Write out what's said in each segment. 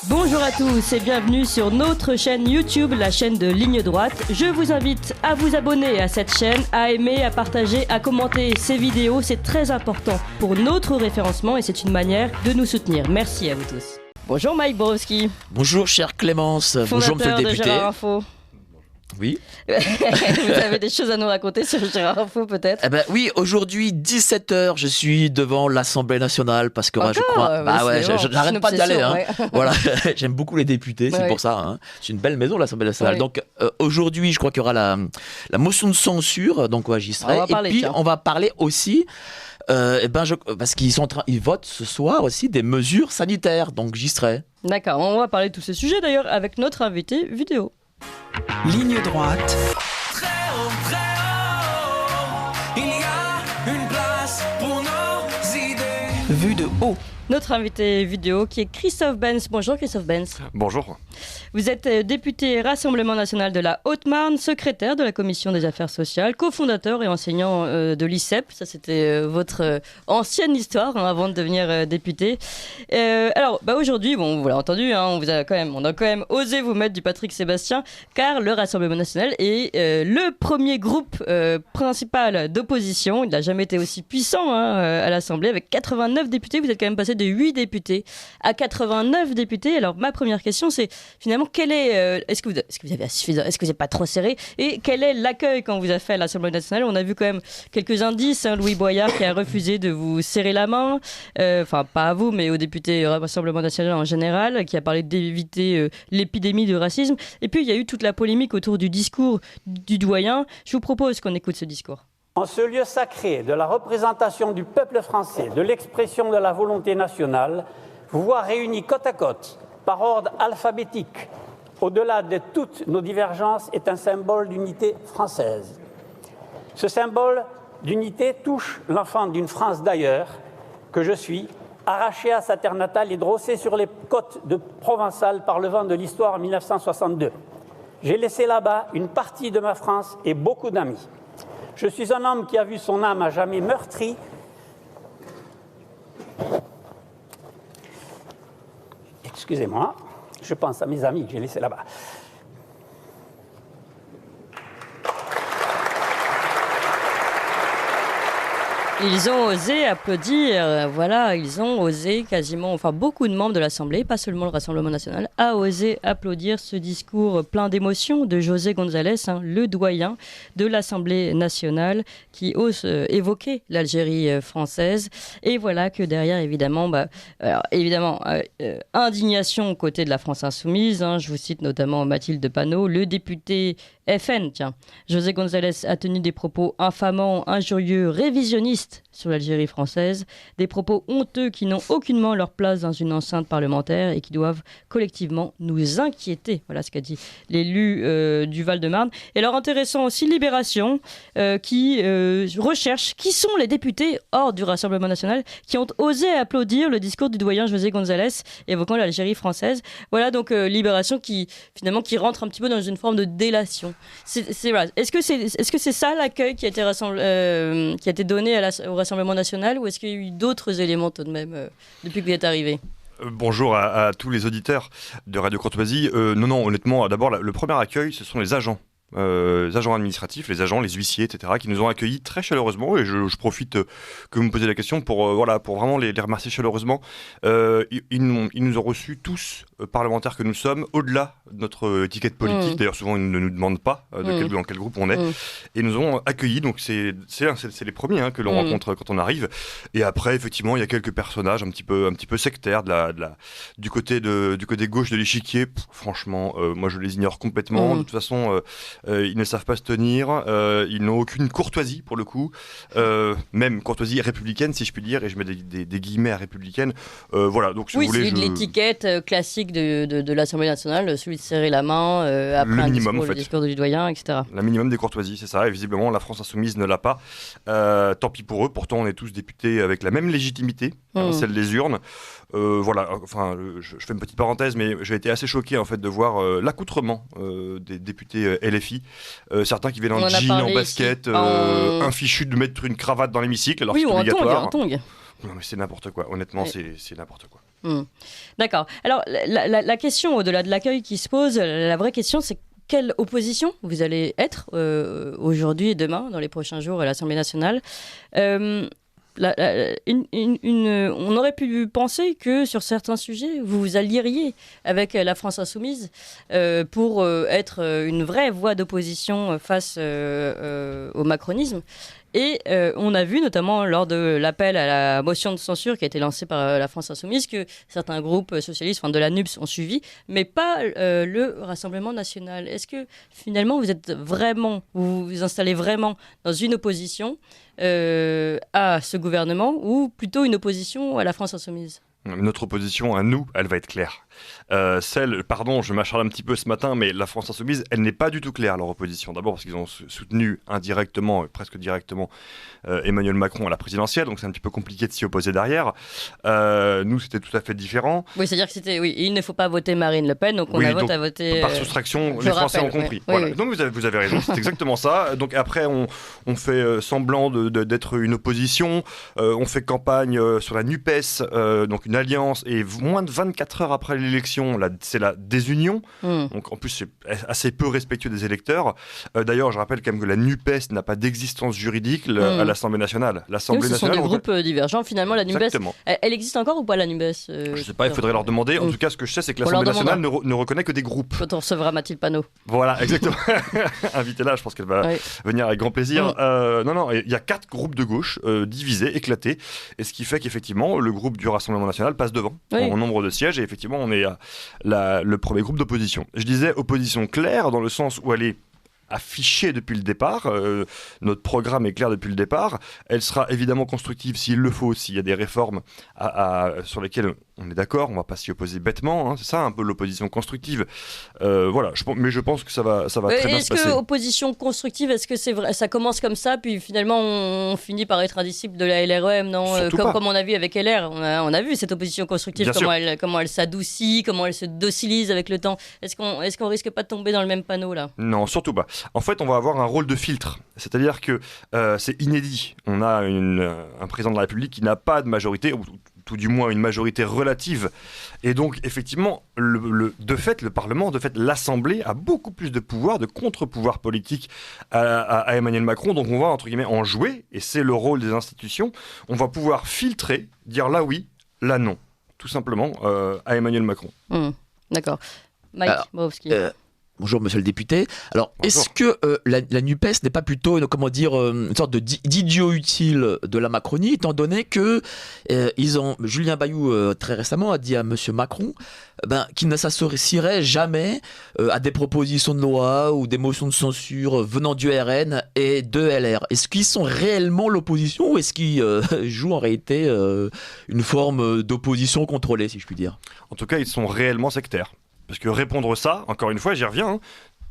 Bonjour à tous et bienvenue sur notre chaîne YouTube, la chaîne de Ligne Droite. Je vous invite à vous abonner à cette chaîne, à aimer, à partager, à commenter ces vidéos. C'est très important pour notre référencement et c'est une manière de nous soutenir. Merci à vous tous. Bonjour Mike Borowski. Bonjour chère Clémence. Bonjour monsieur le Fondateur de député. Gérard Info. Oui. Vous avez des choses à nous raconter sur Gérard Info peut-être? Eh ben oui, aujourd'hui 17h, je suis devant l'Assemblée nationale parce que moi, je crois j'arrête pas d'y aller ouais. Voilà, j'aime beaucoup les députés, c'est Ouais. pour ça C'est une belle maison l'Assemblée nationale. Ouais. Donc aujourd'hui, je crois qu'il y aura la motion de censure, donc ouais, j'y serai. On va parler, et puis tiens. on va parler aussi parce qu'ils sont ils votent ce soir aussi des mesures sanitaires, donc j'y serai. D'accord, on va parler de tous ces sujets d'ailleurs avec notre invité vidéo. Ligne droite, Très haut, il y a une place pour nos idées. vue de haut. Notre invité vidéo qui est Christophe Benz. Bonjour Christophe Benz. Bonjour. Vous êtes député Rassemblement National de la Haute-Marne, secrétaire de la Commission des Affaires Sociales, cofondateur et enseignant de l'ICEP. Ça, c'était votre ancienne histoire avant de devenir député. Alors, aujourd'hui, bon, vous l'avez entendu, on a quand même osé vous mettre du Patrick Sébastien, car le Rassemblement National est le premier groupe principal d'opposition. Il n'a jamais été aussi puissant à l'Assemblée, avec 89 députés. Vous êtes quand même passé de 8 députés à 89 députés. Alors, ma première question, c'est finalement, est-ce que vous n'êtes pas trop serré? Et quel est l'accueil quand vous avez fait à l'Assemblée nationale? On a vu quand même quelques indices. Louis Boyard qui a refusé de vous serrer la main. Enfin, pas à vous, mais aux députés Rassemblement national en général, qui a parlé d'éviter l'épidémie de racisme. Et puis, il y a eu toute la polémique autour du discours du doyen. Je vous propose qu'on écoute ce discours. En ce lieu sacré de la représentation du peuple français, de l'expression de la volonté nationale, vous voir réunis côte à côte, par ordre alphabétique, au-delà de toutes nos divergences, est un symbole d'unité française. Ce symbole d'unité touche l'enfant d'une France d'ailleurs, que je suis, arraché à sa terre natale et drossé sur les côtes de Provençal par le vent de l'histoire en 1962. J'ai laissé là-bas une partie de ma France et beaucoup d'amis. Je suis un homme qui a vu son âme à jamais meurtrie. Excusez-moi, je pense à mes amis que j'ai laissés là-bas. Ils ont osé applaudir, voilà, ils ont osé quasiment, enfin beaucoup de membres de l'Assemblée, pas seulement le Rassemblement National, a osé applaudir ce discours plein d'émotions de José González, le doyen de l'Assemblée nationale, qui ose évoquer l'Algérie française. Et voilà que derrière, évidemment, indignation aux côtés de la France insoumise. Je vous cite notamment Mathilde Panot, le député FN, José González a tenu des propos infamants, injurieux, révisionnistes sur l'Algérie française, des propos honteux qui n'ont aucunement leur place dans une enceinte parlementaire et qui doivent collectivement nous inquiéter. Voilà ce qu'a dit l'élu du Val-de-Marne. Et alors intéressant aussi, Libération, qui recherche qui sont les députés hors du Rassemblement national qui ont osé applaudir le discours du doyen José González évoquant l'Algérie française. Voilà donc Libération qui rentre un petit peu dans une forme de délation. Voilà. Est-ce que c'est ça l'accueil qui a été donné au Rassemblement national, ou est-ce qu'il y a eu d'autres éléments tout de même depuis que vous êtes arrivé? Bonjour à tous les auditeurs de Radio Courtoisie. Non, honnêtement, d'abord, le premier accueil, ce sont les agents administratifs, les agents, les huissiers, etc., qui nous ont accueillis très chaleureusement. Et je profite que vous me posez la question pour vraiment les remercier chaleureusement. Ils nous ont reçus tous, parlementaires que nous sommes, au-delà de notre étiquette politique. D'ailleurs, souvent, ils ne nous demandent pas dans quel groupe on est. Et nous ont accueillis. Donc, c'est les premiers que l'on rencontre quand on arrive. Et après, effectivement, il y a quelques personnages un petit peu sectaires du côté gauche de l'échiquier. Franchement, moi, je les ignore complètement. De toute façon, ils ne savent pas se tenir. Ils n'ont aucune courtoisie, pour le coup. Même courtoisie républicaine, si je puis dire. Et je mets des guillemets à républicaine. Voilà. Donc, si vous voulez, c'est l'étiquette classique de l'Assemblée nationale, celui de serrer la main après le discours du doyen, etc. Le minimum des courtoisies, c'est ça. Et visiblement, la France insoumise ne l'a pas. Tant pis pour eux. Pourtant, on est tous députés avec la même légitimité, celle des urnes. Voilà. Enfin, je fais une petite parenthèse, mais j'ai été assez choqué en fait de voir l'accoutrement des députés LFI. Certains qui viennent en jean, en basket, un fichu de mettre une cravate dans l'hémicycle, alors que c'est obligatoire. En tongs. Non, mais c'est n'importe quoi. Honnêtement, c'est n'importe quoi. D'accord. Alors, la question, au-delà de l'accueil qui se pose, la vraie question, c'est quelle opposition vous allez être aujourd'hui et demain, dans les prochains jours, à l'Assemblée nationale. On aurait pu penser que sur certains sujets, vous vous allieriez avec la France insoumise pour être une vraie voix d'opposition face au macronisme. Et on a vu, notamment lors de l'appel à la motion de censure qui a été lancée par la France insoumise, que certains groupes socialistes, de la NUPS, ont suivi, mais pas le Rassemblement national. Est-ce que finalement vous vous installez vraiment dans une opposition à ce gouvernement, ou plutôt une opposition à la France insoumise ? Notre opposition à nous, elle va être claire. Je m'acharne un petit peu ce matin, mais la France insoumise, elle n'est pas du tout claire, leur opposition. D'abord parce qu'ils ont soutenu indirectement, presque directement, Emmanuel Macron à la présidentielle, donc c'est un petit peu compliqué de s'y opposer derrière. Nous, c'était tout à fait différent. Oui, c'est-à-dire que il ne faut pas voter Marine Le Pen, donc on a voté à voter... Par soustraction, les Français ont compris. Voilà. Oui. Donc vous avez raison, c'est exactement ça. Donc après, on fait semblant d'être une opposition, on fait campagne sur la NUPES, donc une alliance, et moins de 24 heures après l'élection, c'est la désunion. Donc en plus, c'est assez peu respectueux des électeurs. D'ailleurs, je rappelle quand même que la NUPES n'a pas d'existence juridique à l'Assemblée nationale. L'Assemblée nationale, sont des groupes divergents. Finalement, la NUPES, elle existe encore ou pas, la NUPES Je ne sais pas, il faudrait leur demander. En tout cas, ce que je sais, c'est que l'Assemblée nationale ne reconnaît que des groupes. Quand on recevra Mathilde Panot. Voilà, exactement. Invitez-la, je pense qu'elle va venir avec grand plaisir. Non, il y a 4 groupes de gauche divisés, éclatés, et ce qui fait qu'effectivement, le groupe du Rassemblement national passe devant en nombre de sièges, et effectivement, on est le premier groupe d'opposition. Je disais opposition claire, dans le sens où elle est affichée depuis le départ, notre programme est clair depuis le départ, elle sera évidemment constructive s'il le faut, s'il y a des réformes sur lesquelles on est d'accord, on ne va pas s'y opposer bêtement, c'est ça un peu l'opposition constructive. Voilà, mais je pense que ça va très bien se passer. Est-ce que opposition constructive, est-ce que c'est vrai, ça commence comme ça, puis finalement on finit par être un disciple de la LREM, non comme on a vu avec LR, on a vu cette opposition constructive, comment elle s'adoucit, comment elle se docilise avec le temps. Est-ce qu'on risque pas de tomber dans le même panneau là ? Non, surtout pas. En fait, on va avoir un rôle de filtre, c'est-à-dire que c'est inédit. On a un président de la République qui n'a pas de majorité, ou tout du moins une majorité relative. Et donc, effectivement, de fait, le Parlement, l'Assemblée a beaucoup plus de pouvoir, de contre-pouvoir politique à Emmanuel Macron. Donc, on va, entre guillemets, en jouer, et c'est le rôle des institutions. On va pouvoir filtrer, dire là oui, là non, tout simplement, à Emmanuel Macron. D'accord. Mike Borowski. Bonjour, monsieur le député. Alors, Bonjour. Est-ce que la NUPES n'est pas plutôt une sorte d'idiot utile de la Macronie, étant donné que Julien Bayou, très récemment, a dit à monsieur Macron qu'il ne s'associerait jamais à des propositions de loi ou des motions de censure venant du RN et de LR. Est-ce qu'ils sont réellement l'opposition, ou est-ce qu'ils jouent en réalité une forme d'opposition contrôlée, si je puis dire ? En tout cas, ils sont réellement sectaires. Parce que répondre ça, encore une fois, j'y reviens,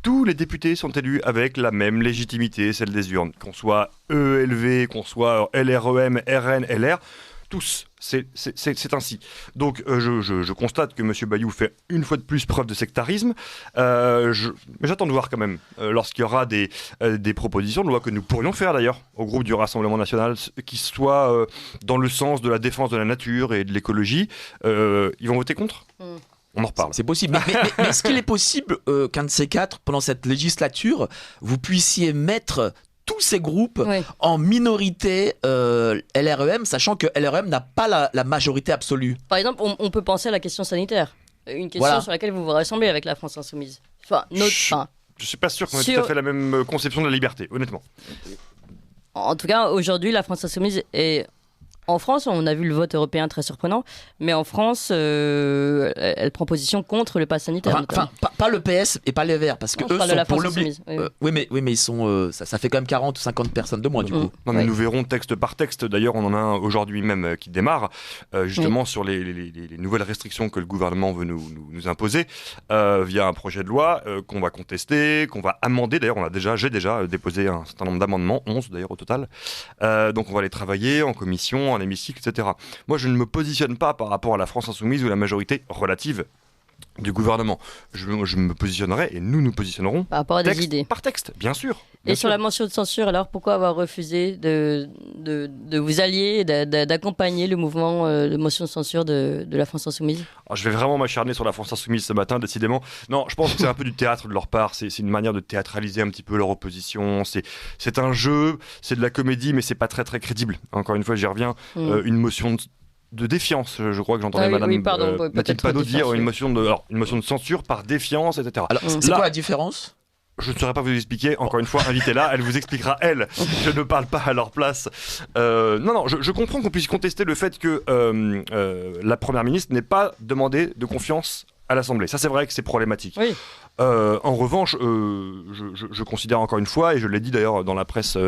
tous les députés sont élus avec la même légitimité, celle des urnes. Qu'on soit ELV, qu'on soit LREM, RN, LR, tous, c'est ainsi. Donc je constate que M. Bayou fait une fois de plus preuve de sectarisme. Mais j'attends de voir quand même, lorsqu'il y aura des propositions de loi que nous pourrions faire d'ailleurs au groupe du Rassemblement national, qui soient dans le sens de la défense de la nature et de l'écologie. Ils vont voter contre ? On en reparle. C'est possible. Mais est-ce qu'il est possible qu'un de ces 4, pendant cette législature, vous puissiez mettre tous ces groupes en minorité LREM, sachant que LREM n'a pas la majorité absolue ? Par exemple, on peut penser à la question sanitaire. Une question sur laquelle vous vous rassemblez avec la France insoumise. Je suis pas sûr qu'on ait tout à fait la même conception de la liberté, honnêtement. En tout cas, aujourd'hui, la France insoumise est... En France, on a vu le vote européen très surprenant, mais en France, elle prend position contre le pass sanitaire. Pas le PS et pas les Verts, parce que eux sont pour l'obligation. Oui, mais ils sont. Ça fait quand même 40 ou 50 personnes de moins du coup. Non, mais nous verrons texte par texte. D'ailleurs, on en a un aujourd'hui même qui démarre, justement sur les nouvelles restrictions que le gouvernement veut nous imposer via un projet de loi qu'on va contester, qu'on va amender. D'ailleurs, j'ai déjà déposé un certain nombre d'amendements, 11 d'ailleurs au total. Donc, on va les travailler en commission, en hémicycle, etc. Moi, je ne me positionne pas par rapport à la France insoumise où la majorité relative du gouvernement. Je me positionnerai, et nous positionnerons Par rapport à des texte idées. par texte, bien sûr. Et sur la mention de censure, alors pourquoi avoir refusé de vous allier, d'accompagner le mouvement de motion de censure de la France Insoumise? Alors, je vais vraiment m'acharner sur la France Insoumise ce matin, décidément. Non, je pense que c'est un peu du théâtre de leur part. C'est une manière de théâtraliser un petit peu leur opposition. C'est un jeu, c'est de la comédie, mais c'est pas très très crédible. Encore une fois, j'y reviens. Une motion de défiance, je crois que j'entendais Madame Mathilde Panot dire une motion de censure par défiance, etc. Alors, c'est quoi la différence? Je ne saurais pas vous expliquer, encore une fois, invitez-la, elle vous expliquera, elle. Je ne parle pas à leur place. Non, je comprends qu'on puisse contester le fait que la Première ministre n'ait pas demandé de confiance à l'Assemblée. Ça, c'est vrai que c'est problématique. Oui. En revanche, je considère encore une fois, et je l'ai dit d'ailleurs dans la presse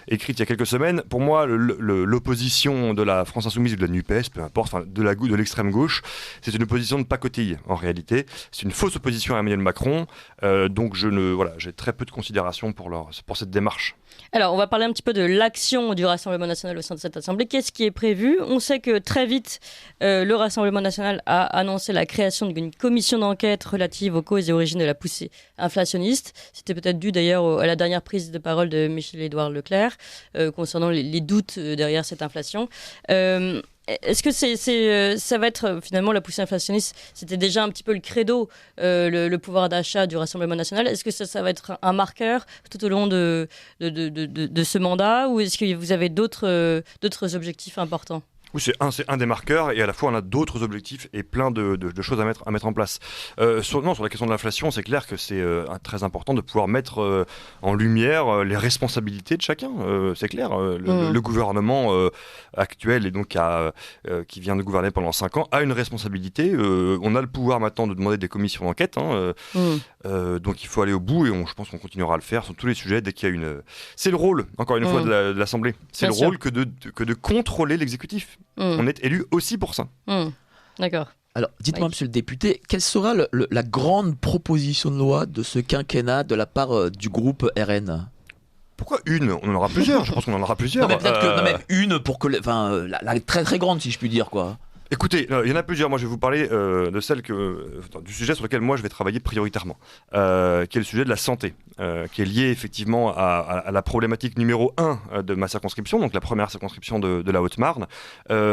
écrite il y a quelques semaines, pour moi, l'opposition de la France Insoumise ou de la NUPES, peu importe, de l'extrême gauche, c'est une opposition de pacotille, en réalité. C'est une fausse opposition à Emmanuel Macron, donc j'ai très peu de considération pour cette démarche. Alors, on va parler un petit peu de l'action du Rassemblement national au sein de cette Assemblée. Qu'est-ce qui est prévu? On sait que très vite, le Rassemblement national a annoncé la création d'une commission d'enquête relative aux causes et origines de la poussée inflationniste. C'était peut-être dû d'ailleurs à la dernière prise de parole de Michel-Édouard Leclerc concernant les doutes derrière cette inflation. Est-ce que ça va être finalement la poussée inflationniste? C'était déjà un petit peu le credo, le pouvoir d'achat du Rassemblement national. Est-ce que ça va être un marqueur tout au long de ce mandat, ou est-ce que vous avez d'autres objectifs importants? Oui, c'est un des marqueurs, et à la fois on a d'autres objectifs et plein de choses à mettre en place. Sur la question de l'inflation, c'est clair que c'est très important de pouvoir mettre en lumière les responsabilités de chacun. C'est clair, le gouvernement actuel, et donc qui vient de gouverner pendant 5 ans, a une responsabilité. On a le pouvoir maintenant de demander des commissions d'enquête, donc il faut aller au bout, et je pense qu'on continuera à le faire sur tous les sujets dès qu'il y a une... C'est le rôle, encore une fois, de l'Assemblée. C'est Bien le rôle que de contrôler l'exécutif. On est élu aussi pour ça. D'accord. Alors, dites-moi, monsieur le député, quelle sera la grande proposition de loi de ce quinquennat de la part du groupe RN? Pourquoi une? On en aura plusieurs, je pense qu'on en aura plusieurs. Non, mais peut-être que une pour que... la très très grande, si je puis dire, quoi. Écoutez, il y en a plusieurs. Moi, je vais vous parler de celle du sujet sur lequel moi je vais travailler prioritairement, qui est le sujet de la santé, qui est lié effectivement à la problématique numéro 1 de ma circonscription, donc la première circonscription de la Haute-Marne,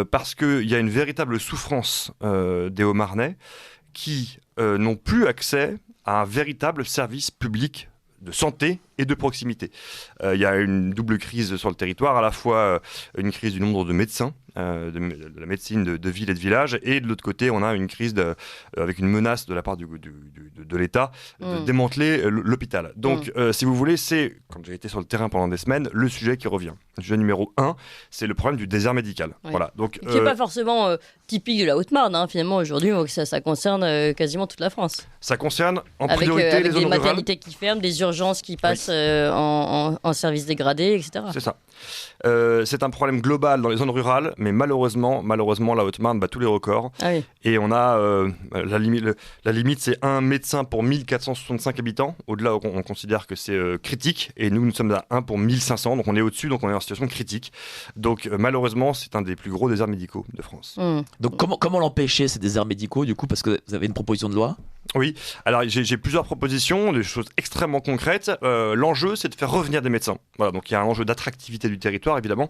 parce qu'il y a une véritable souffrance des Hauts-Marnais qui n'ont plus accès à un véritable service public de santé et de proximité. Il y a une double crise sur le territoire, à la fois une crise du nombre de médecins, de la médecine de ville et de village, et de l'autre côté, on a une crise avec une menace de la part de l'État de démanteler l'hôpital. Donc, si vous voulez, c'est, quand j'ai été sur le terrain pendant des semaines, le sujet qui revient. Le sujet numéro 1, c'est le problème du désert médical. Oui. Voilà. Donc, qui n'est pas forcément typique de la Haute-Marne, finalement, aujourd'hui, ça concerne quasiment toute la France. Ça concerne en avec priorité les des zones rurales. maternités qui ferment, des urgences qui passent en services dégradés, etc. C'est ça. C'est un problème global dans les zones rurales, mais malheureusement, la Haute-Marne bat tous les records. Ah oui. Et on a la limite, c'est un médecin pour 1465 habitants. Au-delà, on considère que c'est critique. Et nous sommes à 1 pour 1500, donc on est au-dessus, donc on est en situation critique. Donc malheureusement, c'est un des plus gros déserts médicaux de France. Donc comment l'empêcher, ces déserts médicaux, du coup, parce que vous avez une proposition de loi? Oui, alors j'ai plusieurs propositions, des choses extrêmement concrètes. L'enjeu, c'est de faire revenir des médecins. Voilà, donc il y a un enjeu d'attractivité du territoire, évidemment,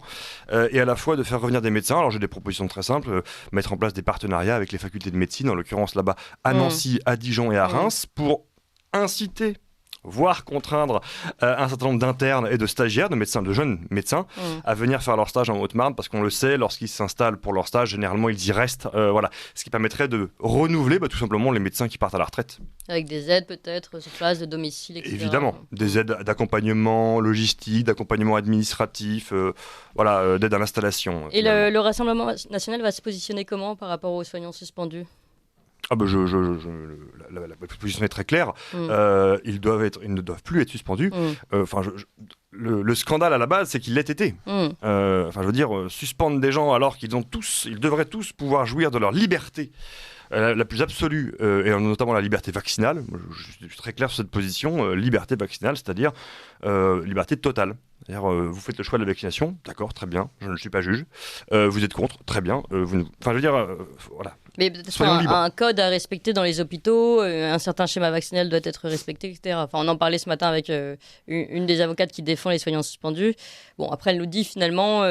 et à la fois de faire revenir des médecins. Alors j'ai des propositions très simples, mettre en place des partenariats avec les facultés de médecine, en l'occurrence là-bas à Nancy, à Dijon et à Reims, pour inciter, voire contraindre un certain nombre d'internes et de stagiaires, de jeunes médecins, à venir faire leur stage en Haute-Marne, parce qu'on le sait, lorsqu'ils s'installent pour leur stage, généralement ils y restent, voilà. Ce qui permettrait de renouveler tout simplement les médecins qui partent à la retraite. Avec des aides peut-être sur place, de domicile, etc. Évidemment, des aides d'accompagnement logistique, d'accompagnement administratif, d'aide à l'installation. Et le Rassemblement national va se positionner comment par rapport aux soignants suspendus? La position est très claire. Ils ne doivent plus être suspendus. Le scandale à la base, c'est qu'il l'ait été. Suspendre des gens alors qu'ils devraient tous pouvoir jouir de leur liberté la plus absolue, et notamment la liberté vaccinale. Je suis très clair sur cette position, liberté vaccinale, c'est-à-dire liberté totale. C'est-à-dire, vous faites le choix de la vaccination, d'accord, très bien, je ne suis pas juge. Vous êtes contre, très bien. Enfin, je veux dire, voilà. Mais peut-être Soyons libres. un code à respecter dans les hôpitaux, un certain schéma vaccinal doit être respecté, etc. Enfin, on en parlait ce matin avec une des avocates qui défend les soignants suspendus. Bon, après, elle nous dit finalement,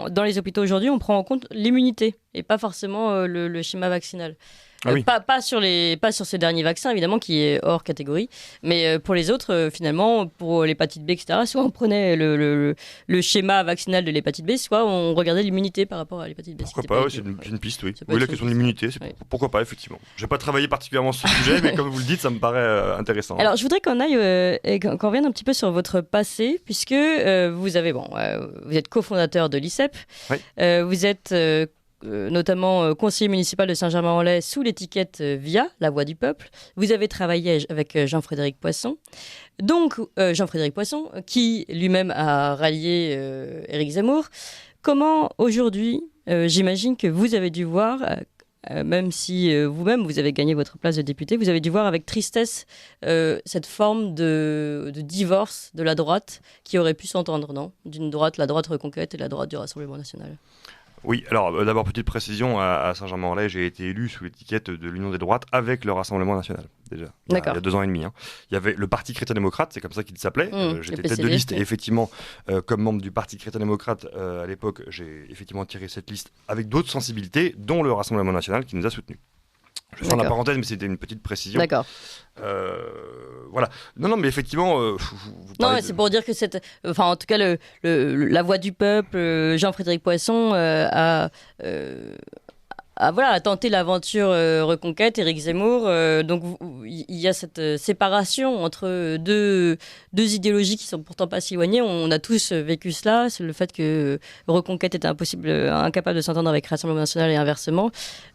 dans les hôpitaux aujourd'hui, on prend en compte l'immunité et pas forcément le schéma vaccinal. Ah oui. Pas sur ces derniers vaccins, évidemment, qui est hors catégorie. Mais pour les autres, finalement, pour l'hépatite B, etc., soit on prenait le schéma vaccinal de l'hépatite B, soit on regardait l'immunité par rapport à l'hépatite B. Pourquoi pas, c'est une piste, oui. Ça peut Oui, être la une question de piste. l'immunité, Oui. pourquoi pas, effectivement. Je n'ai pas travaillé particulièrement sur ce sujet, mais comme vous le dites, ça me paraît intéressant. Alors, je voudrais qu'on aille et qu'on revienne un petit peu sur votre passé, puisque vous êtes cofondateur de l'ICEP. Oui. Vous êtes notamment conseiller municipal de Saint-Germain-en-Laye sous l'étiquette VIA, La Voix du Peuple. Vous avez travaillé avec Jean-Frédéric Poisson. Donc, Jean-Frédéric Poisson, qui lui-même a rallié Éric Zemmour. Comment, aujourd'hui, j'imagine que vous avez dû voir, même si vous-même, vous avez gagné votre place de député, vous avez dû voir avec tristesse cette forme de divorce de la droite qui aurait pu s'entendre, non ? D'une droite, la droite Reconquête et la droite du Rassemblement national. Oui, alors d'abord, petite précision, à Saint-Germain-en-Laye, j'ai été élu sous l'étiquette de l'Union des droites avec le Rassemblement national, déjà. D'accord. Il y a 2 ans et demi. Il y avait le Parti chrétien-démocrate, c'est comme ça qu'il s'appelait. J'étais le tête de PCD, liste, oui. et effectivement, comme membre du Parti chrétien-démocrate, à l'époque, j'ai effectivement tiré cette liste avec d'autres sensibilités, dont le Rassemblement national qui nous a soutenus. Je ferme la D'accord. parenthèse, mais c'était une petite précision. D'accord. Voilà. Non, mais effectivement, vous Non, parlez mais c'est pour dire que en tout cas, la voix du peuple, Jean-Frédéric Poisson a tenté l'aventure Reconquête, Éric Zemmour. Donc il y a cette séparation entre deux idéologies qui sont pourtant pas si éloignées. On a tous vécu cela. C'est le fait que Reconquête était incapable de s'entendre avec Rassemblement national et inversement.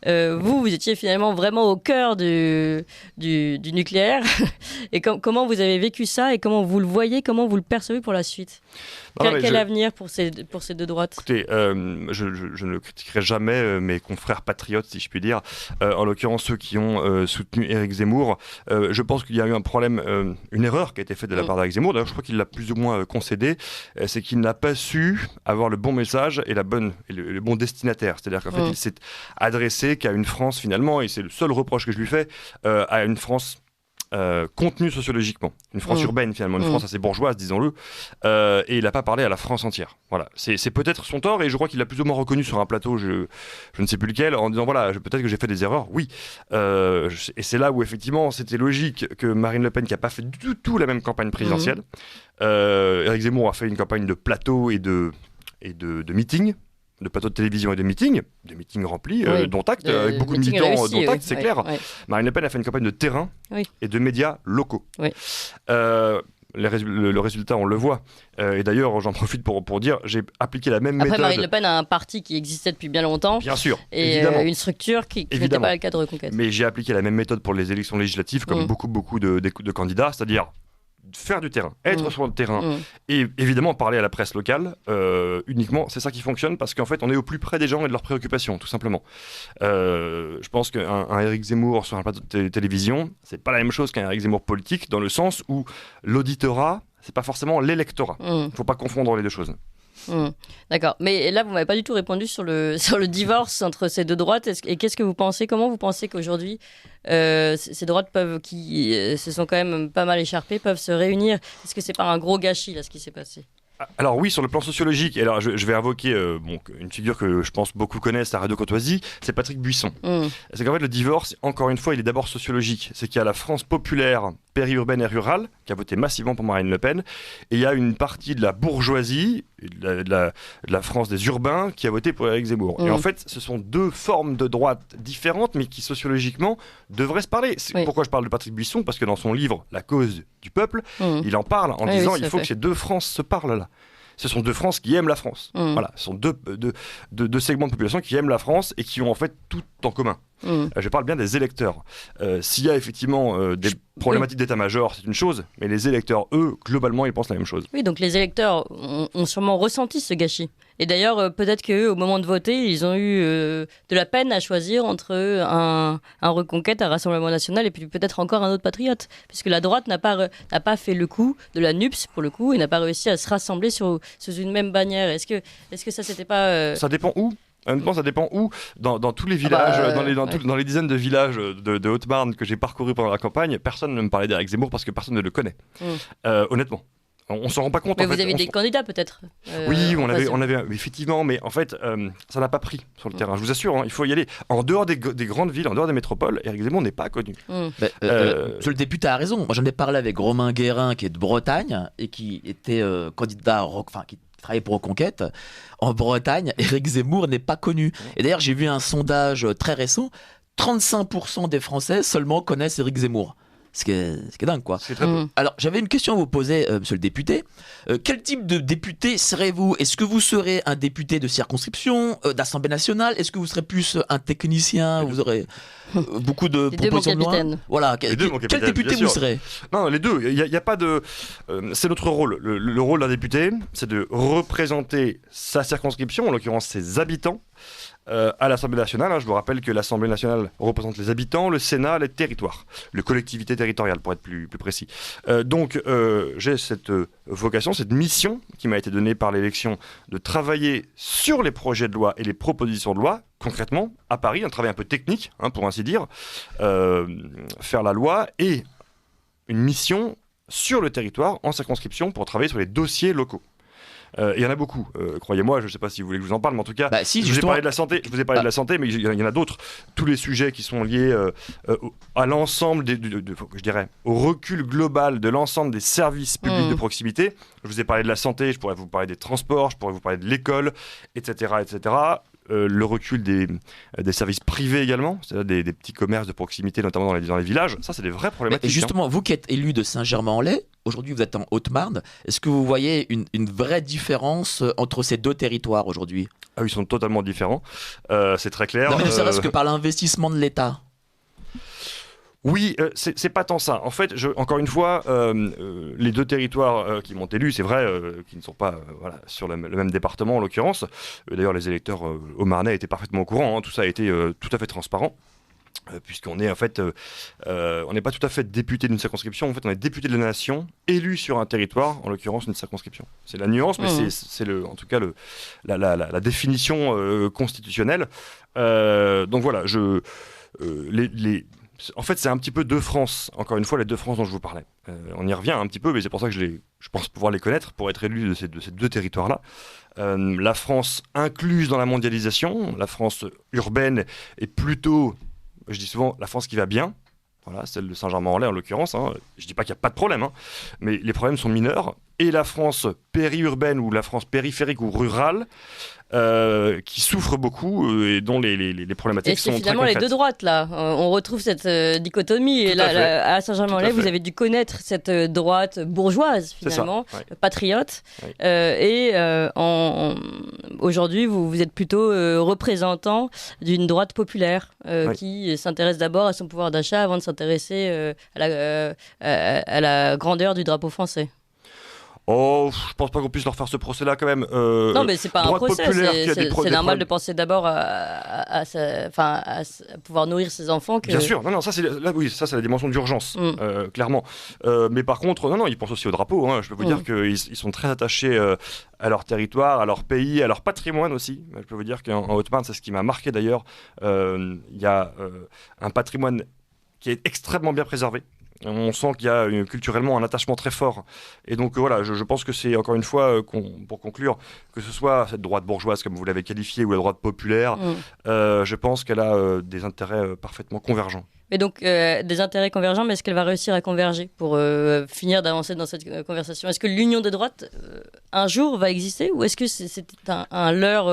Vous étiez finalement vraiment au cœur du nucléaire. Et comment vous avez vécu ça et comment vous le voyez, comment vous le percevez pour la suite ? Quel avenir pour ces deux droites ? Écoutez, je ne critiquerai jamais mes confrères patriotes, si je puis dire, en l'occurrence ceux qui ont soutenu Éric Zemmour. Je pense qu'il y a eu un problème, une erreur qui a été faite de la part d'Éric Zemmour. D'ailleurs, je crois qu'il l'a plus ou moins concédé. C'est qu'il n'a pas su avoir le bon message et le bon destinataire. C'est-à-dire qu'en fait, il s'est adressé qu'à une France, finalement, et c'est le seul reproche que je lui fais, à une France contenue sociologiquement, une France urbaine finalement, une France assez bourgeoise, disons-le, et il n'a pas parlé à la France entière. Voilà, c'est peut-être son tort, et je crois qu'il l'a plus ou moins reconnu sur un plateau, je ne sais plus lequel, en disant voilà, peut-être que j'ai fait des erreurs, oui. Et c'est là où effectivement c'était logique que Marine Le Pen, qui n'a pas fait du tout la même campagne présidentielle, Éric Zemmour a fait une campagne de plateau et de meeting, de plateaux de télévision et de meetings, des meetings remplis, dont acte, avec beaucoup de militants, réussis, dont acte, c'est clair. Oui. Marine Le Pen a fait une campagne de terrain et de médias locaux. Oui. Le résultat, on le voit. Et d'ailleurs, j'en profite pour dire, j'ai appliqué la même méthode. Après, Marine Le Pen a un parti qui existait depuis bien longtemps. Bien sûr, et évidemment. Une structure qui n'était pas le cas de Reconquête. Mais j'ai appliqué la même méthode pour les élections législatives, comme beaucoup de candidats, c'est-à-dire faire du terrain, être sur le terrain et évidemment parler à la presse locale uniquement, c'est ça qui fonctionne parce qu'en fait on est au plus près des gens et de leurs préoccupations tout simplement. Je pense qu'un Éric Zemmour sur un plateau de télévision, c'est pas la même chose qu'un Éric Zemmour politique dans le sens où l'auditorat, c'est pas forcément l'électorat. Faut pas confondre les deux choses. D'accord, mais là vous m'avez pas du tout répondu sur le divorce entre ces deux droites. Et qu'est-ce que vous pensez, comment vous pensez qu'aujourd'hui ces droites qui se sont quand même pas mal écharpées peuvent se réunir? Est-ce que c'est pas un gros gâchis là ce qui s'est passé? Alors oui, sur le plan sociologique, et alors je vais invoquer une figure que je pense beaucoup connaissent à Radio Courtoisie, c'est Patrick Buisson. C'est qu'en fait le divorce, encore une fois, il est d'abord sociologique. C'est qu'il y a la France populaire, périurbaine et rurale, qui a voté massivement pour Marine Le Pen, et il y a une partie de la bourgeoisie, de la France des urbains, qui a voté pour Éric Zemmour. Et en fait, ce sont deux formes de droite différentes, mais qui sociologiquement devraient se parler. C'est pourquoi je parle de Patrick Buisson, parce que dans son livre « La cause du peuple », il en parle en disant il faut que ces deux France se parlent là. Ce sont deux France qui aiment la France. Voilà, ce sont deux segments de population qui aiment la France et qui ont en fait tout en commun. Je parle bien des électeurs. S'il y a effectivement des problématiques d'état-major, c'est une chose, mais les électeurs, eux, globalement, ils pensent la même chose. Oui, donc les électeurs ont sûrement ressenti ce gâchis. Et d'ailleurs, peut-être qu'au moment de voter, ils ont eu de la peine à choisir entre un Reconquête, un Rassemblement national et puis peut-être encore un autre patriote. Puisque la droite n'a pas fait le coup de la NUPS, pour le coup, et n'a pas réussi à se rassembler sous une même bannière. Est-ce que ça, c'était pas... Ça dépend où. Honnêtement, ça dépend où. Dans tous les villages, dans les dizaines de villages de Haute-Marne que j'ai parcourus pendant la campagne, personne ne me parlait d'Éric Zemmour parce que personne ne le connaît. Honnêtement. On s'en rend pas compte. Mais vous avez des candidats peut-être Oui, on avait effectivement, mais en fait, ça n'a pas pris sur le terrain. Je vous assure, il faut y aller. En dehors des grandes villes, en dehors des métropoles, Éric Zemmour n'est pas connu. Monsieur le député a raison. Moi, j'en ai parlé avec Romain Guérin, qui est de Bretagne et qui était candidat, qui travaillait pour Reconquête. En Bretagne, Éric Zemmour n'est pas connu. Et d'ailleurs, j'ai vu un sondage très récent. 35% des Français seulement connaissent Éric Zemmour. Ce qui est dingue, quoi. C'est très peu. Alors, j'avais une question à vous poser, monsieur le député. Quel type de député serez-vous ? Est-ce que vous serez un député de circonscription, d'Assemblée nationale ? Est-ce que vous serez plus un technicien ? Vous aurez beaucoup de propositions de loi ? Voilà. Quel député vous serez ? Non, les deux. Il y a pas de... c'est notre rôle. Le rôle d'un député, c'est de représenter sa circonscription, en l'occurrence ses habitants, à l'Assemblée nationale. Je vous rappelle que l'Assemblée nationale représente les habitants, le Sénat, les territoires, les collectivités territoriales pour être plus précis. Donc j'ai cette vocation, cette mission qui m'a été donnée par l'élection de travailler sur les projets de loi et les propositions de loi, concrètement, à Paris, un travail un peu technique, pour ainsi dire, faire la loi et une mission sur le territoire, en circonscription, pour travailler sur les dossiers locaux. Il y en a beaucoup, croyez-moi, je ne sais pas si vous voulez que je vous en parle, mais en tout cas, je vous ai parlé de la santé, mais il y en a d'autres. Tous les sujets qui sont liés à l'ensemble, je dirais, au recul global de l'ensemble des services publics de proximité. Je vous ai parlé de la santé, je pourrais vous parler des transports, je pourrais vous parler de l'école, etc., etc. Le recul des services privés également, c'est-à-dire des petits commerces de proximité, notamment dans les villages. Ça, c'est des vraies problématiques. Et justement, vous qui êtes élu de Saint-Germain-en-Laye, aujourd'hui vous êtes en Haute-Marne, est-ce que vous voyez une vraie différence entre ces deux territoires aujourd'hui ? Ah oui, ils sont totalement différents, c'est très clair. Non, mais ne serait-ce que par l'investissement de l'État. Oui, c'est pas tant ça. En fait, encore une fois, les deux territoires qui m'ont élu, c'est vrai, qui ne sont pas sur le même département en l'occurrence. D'ailleurs, les électeurs au Marnais étaient parfaitement au courant. Tout ça a été tout à fait transparent. Puisqu'on est en fait, on n'est pas tout à fait député d'une circonscription. En fait, on est député de la nation, élu sur un territoire, en l'occurrence une circonscription. C'est la nuance, mais c'est en tout cas la définition constitutionnelle. Donc voilà, en fait, c'est un petit peu deux France. Encore une fois, les deux France dont je vous parlais. On y revient un petit peu, mais c'est pour ça que je pense pouvoir les connaître pour être élu de ces deux territoires-là. La France incluse dans la mondialisation, la France urbaine est plutôt, je dis souvent, la France qui va bien. Voilà, celle de Saint-Germain-en-Laye en l'occurrence. Je ne dis pas qu'il n'y a pas de problème, mais les problèmes sont mineurs. Et la France périurbaine ou la France périphérique ou rurale, qui souffrent beaucoup et dont les problématiques sont très concrètes. Et c'est finalement les deux droites, là. On retrouve cette dichotomie. Et là, à Saint-Germain-en-Laye, vous avez dû connaître cette droite bourgeoise, finalement, patriote. Oui. Aujourd'hui, vous êtes plutôt représentant d'une droite populaire qui s'intéresse d'abord à son pouvoir d'achat avant de s'intéresser à la grandeur du drapeau français. Oh, je pense pas qu'on puisse leur faire ce procès-là quand même. Non, mais c'est pas un procès. C'est normal de penser d'abord à pouvoir nourrir ses enfants. Bien sûr. Non, ça c'est la dimension d'urgence, clairement. Mais par contre, non, ils pensent aussi au drapeau. Je peux vous dire qu'ils sont très attachés à leur territoire, à leur pays, à leur patrimoine aussi. Je peux vous dire qu'en Haute-Marne, c'est ce qui m'a marqué d'ailleurs. Il y a un patrimoine qui est extrêmement bien préservé. On sent qu'il y a culturellement un attachement très fort. Et donc voilà, je pense que c'est, encore une fois, pour conclure, que ce soit cette droite bourgeoise, comme vous l'avez qualifiée, ou la droite populaire, je pense qu'elle a des intérêts parfaitement convergents. Mais donc, des intérêts convergents, mais est-ce qu'elle va réussir à converger pour finir d'avancer dans cette conversation ? Est-ce que l'union de droite, un jour, va exister ? Ou est-ce que c'est un leurre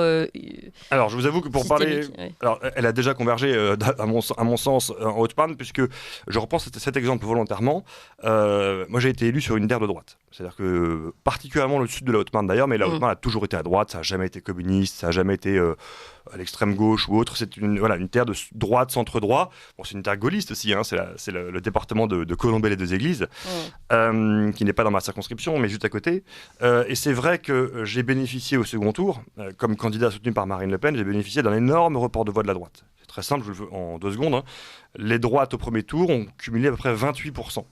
Alors, je vous avoue que pour parler... Alors, elle a déjà convergé, à mon sens, en Haute-Marne, puisque je reprends cet exemple volontairement. Moi, j'ai été élu sur une terre de droite. C'est-à-dire que, particulièrement le sud de la Haute-Marne d'ailleurs, mais la Haute-Marne a toujours été à droite, ça n'a jamais été communiste, ça n'a jamais été à l'extrême gauche ou autre. C'est une terre de droite, centre-droit. Bon, c'est une terre gaulliste aussi, hein, c'est le département de Colombey-les-Deux-Églises, qui n'est pas dans ma circonscription, mais juste à côté. Et c'est vrai que j'ai bénéficié au second tour, comme candidat soutenu par Marine Le Pen, j'ai bénéficié d'un énorme report de voix de la droite. C'est très simple, je le fais en 2 secondes. Hein. Les droites au premier tour ont cumulé à peu près 28%.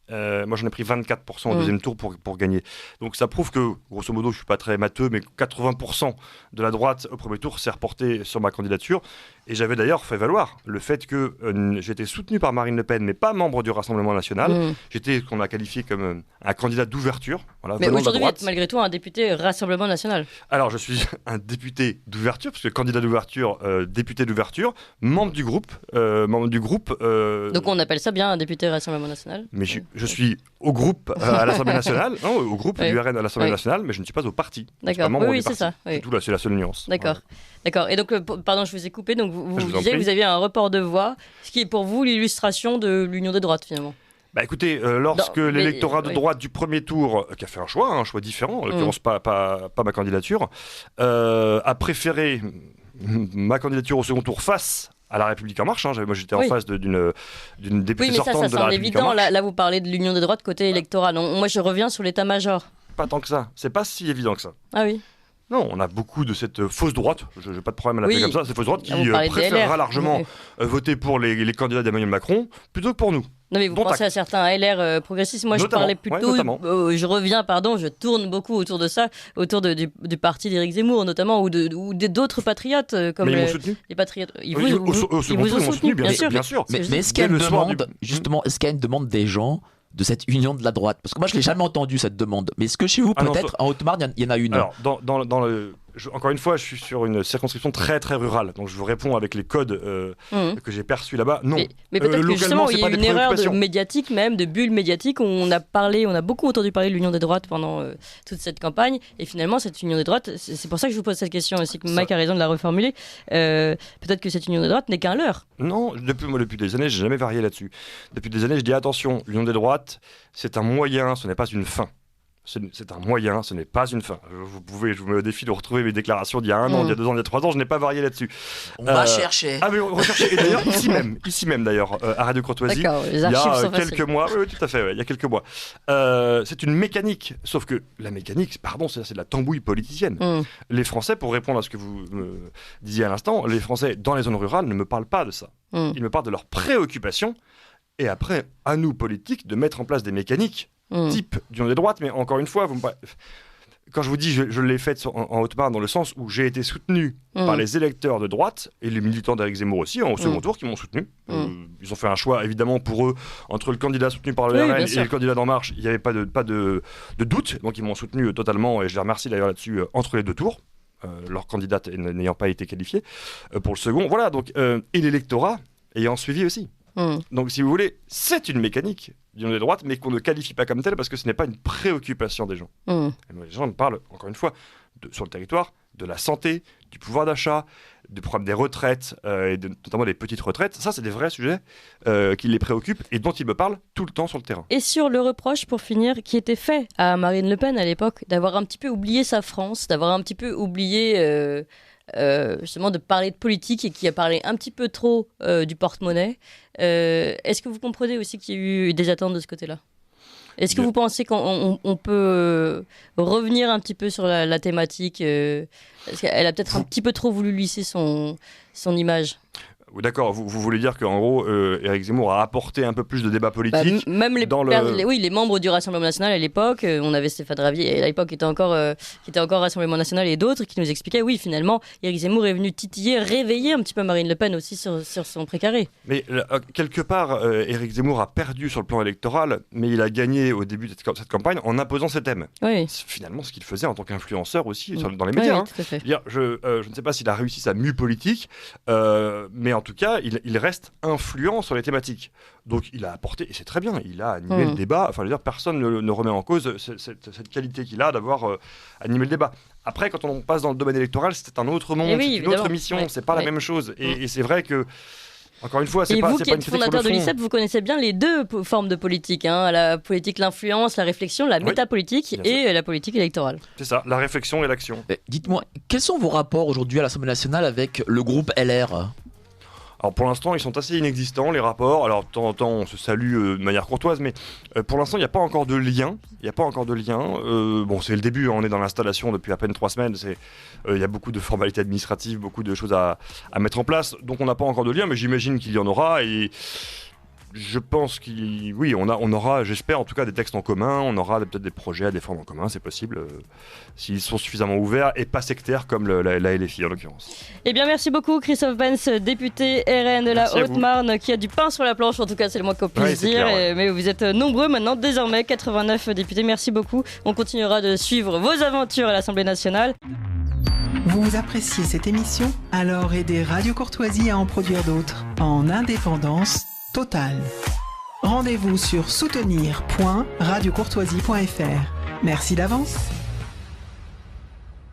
Moi, j'en ai pris 24% au deuxième tour pour gagner. Donc, ça prouve que, grosso modo, je ne suis pas très matheux, mais 80% de la droite au premier tour s'est reporté sur ma candidature. Et j'avais d'ailleurs fait valoir le fait que j'étais soutenu par Marine Le Pen, mais pas membre du Rassemblement national. J'étais ce qu'on a qualifié comme un candidat d'ouverture. Voilà, mais aujourd'hui, vous êtes malgré tout un député Rassemblement national. Alors, je suis un député d'ouverture, parce que candidat d'ouverture, député d'ouverture, membre du groupe. Donc, on appelle ça bien un député Rassemblement national. Mais je suis au groupe à l'Assemblée nationale, non, au groupe du RN à l'Assemblée nationale, mais je ne suis pas au parti. D'accord, oui, c'est ça. Oui. C'est tout là, c'est la seule nuance. D'accord. Voilà. D'accord. Et donc, pardon, je vous ai coupé. Donc, vous disiez que vous aviez un report de voix, ce qui est pour vous l'illustration de l'union des droites, finalement. Bah écoutez, lorsque l'électorat de droite du premier tour, qui a fait un choix différent, en l'occurrence pas ma candidature, a préféré ma candidature au second tour face à La République En Marche. Hein. Moi, j'étais en face d'une députée sortante de La République En Marche. Là, vous parlez de l'union des droites côté électoral. Moi, je reviens sur l'état-major. Pas tant que ça. C'est pas si évident que ça. Ah oui. Non, on a beaucoup de cette fausse droite, je n'ai pas de problème à l'appeler comme ça, cette fausse droite qui préférera largement voter pour les candidats d'Emmanuel Macron plutôt que pour nous. Non mais vous pensez à certains LR progressistes, moi je parlais plutôt, je tourne beaucoup autour de ça, autour du parti d'Éric Zemmour notamment, ou d'autres patriotes comme les patriotes. Ils vous ont soutenu, bien sûr. Mais est-ce qu'il y a une demande, justement, est-ce qu'il y a une demande des gens de cette union de la droite? Parce que moi je l'ai jamais entendu cette demande, mais est-ce que chez vous peut-être en Haute-Marne il y en a une? Alors encore une fois, je suis sur une circonscription très très rurale, donc je vous réponds avec les codes que j'ai perçus là-bas. Non, mais peut-être que justement il y a une erreur médiatique, même de bulle médiatique. On a beaucoup entendu parler de l'union des droites pendant toute cette campagne, et finalement cette union des droites, c'est pour ça que je vous pose cette question aussi, que Mike a raison de la reformuler. Peut-être que cette union des droites n'est qu'un leurre. Non, depuis des années, j'ai jamais varié là-dessus. Depuis des années, je dis attention, l'union des droites, c'est un moyen, ce n'est pas une fin. C'est un moyen, ce n'est pas une fin. Je vous mets au défi de retrouver mes déclarations d'il y a 1 an, d'il y a 2 ans, d'il y a 3 ans, je n'ai pas varié là-dessus. On va chercher. Ah oui, on va chercher. Et d'ailleurs, ici même d'ailleurs, à Radio Courtoisie, il y a quelques mois, oui, tout à fait, il y a quelques mois. C'est une mécanique, sauf que la mécanique, c'est de la tambouille politicienne. Les Français, pour répondre à ce que vous me disiez à l'instant, les Français dans les zones rurales ne me parlent pas de ça. Ils me parlent de leurs préoccupations, et après, à nous, politiques, de mettre en place des mécaniques type d'union des droites, mais encore une fois, quand je vous dis je l'ai faite en Haute-Marne dans le sens où j'ai été soutenu par les électeurs de droite et les militants d'Éric Zemmour aussi au second tour qui m'ont soutenu. Ils ont fait un choix évidemment pour eux entre le candidat soutenu par le RN et le candidat d'En Marche. Il n'y avait pas de doute, donc ils m'ont soutenu totalement et je les remercie d'ailleurs là-dessus entre les 2 tours. Leur candidate n'ayant pas été qualifiée pour le second. Voilà, donc, et l'électorat ayant suivi aussi. Donc, si vous voulez, c'est une mécanique d'union des droites, mais qu'on ne qualifie pas comme telle parce que ce n'est pas une préoccupation des gens. Les gens me parlent, encore une fois, sur le territoire, de la santé, du pouvoir d'achat, du problème des retraites, et notamment des petites retraites. Ça, c'est des vrais sujets qui les préoccupent et dont ils me parlent tout le temps sur le terrain. Et sur le reproche, pour finir, qui était fait à Marine Le Pen à l'époque, d'avoir un petit peu oublié sa France, d'avoir un petit peu oublié... justement de parler de politique et qui a parlé un petit peu trop du porte-monnaie. Est-ce que vous comprenez aussi qu'il y a eu des attentes de ce côté-là? Est-ce que vous pensez qu'on peut revenir un petit peu sur la thématique parce qu'elle a peut-être un petit peu trop voulu lisser son image? D'accord, vous voulez dire qu'en gros, Éric Zemmour a apporté un peu plus de débat politique même les membres du Rassemblement National à l'époque, on avait Stéphane Ravier à l'époque qui était encore Rassemblement National et d'autres qui nous expliquaient, oui, finalement, Éric Zemmour est venu titiller, réveiller un petit peu Marine Le Pen aussi sur son précaré. Mais quelque part, Éric Zemmour a perdu sur le plan électoral, mais il a gagné au début de cette campagne en imposant ses thèmes. Oui. C'est finalement ce qu'il faisait en tant qu'influenceur aussi dans les médias. Oui, tout à fait. Je ne sais pas s'il a réussi sa mue politique, mais en tout cas, il reste influent sur les thématiques. Donc il a apporté, et c'est très bien, il a animé le débat. Enfin, je veux dire, personne ne remet en cause cette qualité qu'il a d'avoir animé le débat. Après, quand on passe dans le domaine électoral, c'est un autre monde, c'est une autre mission, c'est pas la même chose. Et c'est vrai que, encore une fois, c'est pas une critique sur le fond. Et vous qui êtes fondateur de l'ICEP, vous connaissez bien les deux formes de politique, la politique, l'influence, la réflexion, la métapolitique et la politique électorale. C'est ça, la réflexion et l'action. Dites-moi, quels sont vos rapports aujourd'hui à l'Assemblée nationale avec le groupe LR ? Alors pour l'instant, ils sont assez inexistants, les rapports. Alors de temps en temps, on se salue de manière courtoise, mais pour l'instant, il n'y a pas encore de lien. Bon, c'est le début, on est dans l'installation depuis à peine 3 semaines. Il y a beaucoup de formalités administratives, beaucoup de choses à mettre en place. Donc on n'a pas encore de lien, mais j'imagine qu'il y en aura. Et je pense on aura, j'espère en tout cas, des textes en commun. On aura peut-être des projets à défendre en commun, c'est possible, s'ils sont suffisamment ouverts et pas sectaires comme la LFI en l'occurrence. Eh bien, merci beaucoup Christophe Benz, député RN de la Haute-Marne, qui a du pain sur la planche, en tout cas c'est le moins qu'on puisse dire. Clair, mais vous êtes nombreux maintenant, désormais 89 députés. Merci beaucoup. On continuera de suivre vos aventures à l'Assemblée nationale. Vous appréciez cette émission? Alors aidez Radio Courtoisie à en produire d'autres, en indépendance totale. Rendez-vous sur soutenir.radiocourtoisie.fr. Merci d'avance.